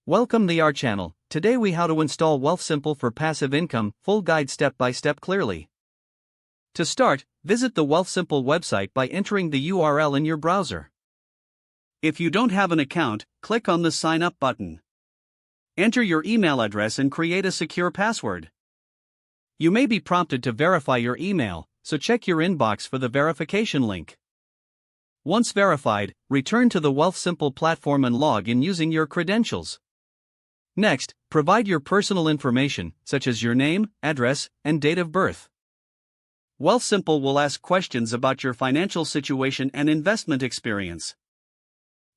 Welcome to our channel. Today we how to install Wealthsimple for passive income, full guide step by step clearly. To start, visit the Wealthsimple website by entering the URL in your browser. If you don't have an account, click on the sign up button. Enter your email address and create a secure password. You may be prompted to verify your email, so check your inbox for the verification link. Once verified, return to the Wealthsimple platform and log in using your credentials. Next, provide your personal information, such as your name, address, and date of birth. Wealthsimple will ask questions about your financial situation and investment experience.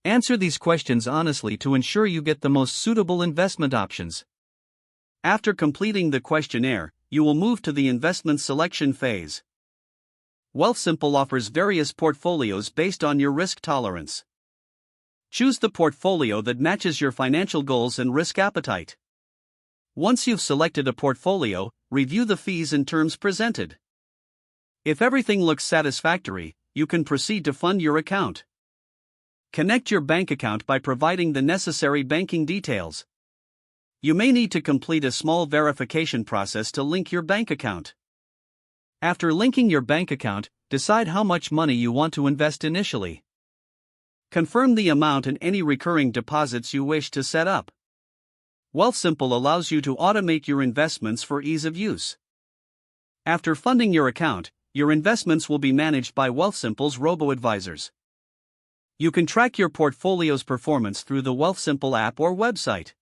Answer these questions honestly to ensure you get the most suitable investment options. After completing the questionnaire, you will move to the investment selection phase. Wealthsimple offers various portfolios based on your risk tolerance. Choose the portfolio that matches your financial goals and risk appetite. Once you've selected a portfolio, review the fees and terms presented. If everything looks satisfactory, you can proceed to fund your account. Connect your bank account by providing the necessary banking details. You may need to complete a small verification process to link your bank account. After linking your bank account, decide how much money you want to invest initially. Confirm the amount and any recurring deposits you wish to set up. Wealthsimple allows you to automate your investments for ease of use. After funding your account, your investments will be managed by Wealthsimple's robo-advisors. You can track your portfolio's performance through the Wealthsimple app or website.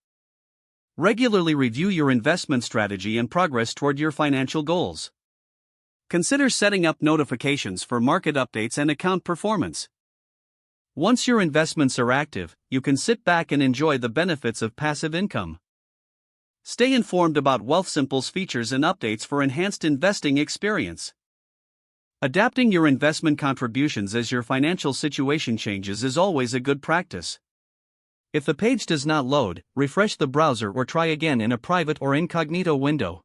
Regularly review your investment strategy and progress toward your financial goals. Consider setting up notifications for market updates and account performance. Once your investments are active, you can sit back and enjoy the benefits of passive income. Stay informed about Wealthsimple's features and updates for enhanced investing experience. Adapting your investment contributions as your financial situation changes is always a good practice. If the page does not load, refresh the browser or try again in a private or incognito window.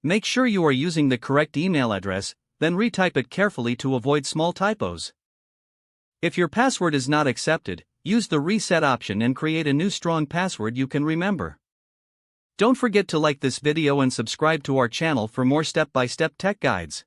Make sure you are using the correct email address, then retype it carefully to avoid small typos. If your password is not accepted, use the reset option and create a new strong password you can remember. Don't forget to like this video and subscribe to our channel for more step-by-step tech guides.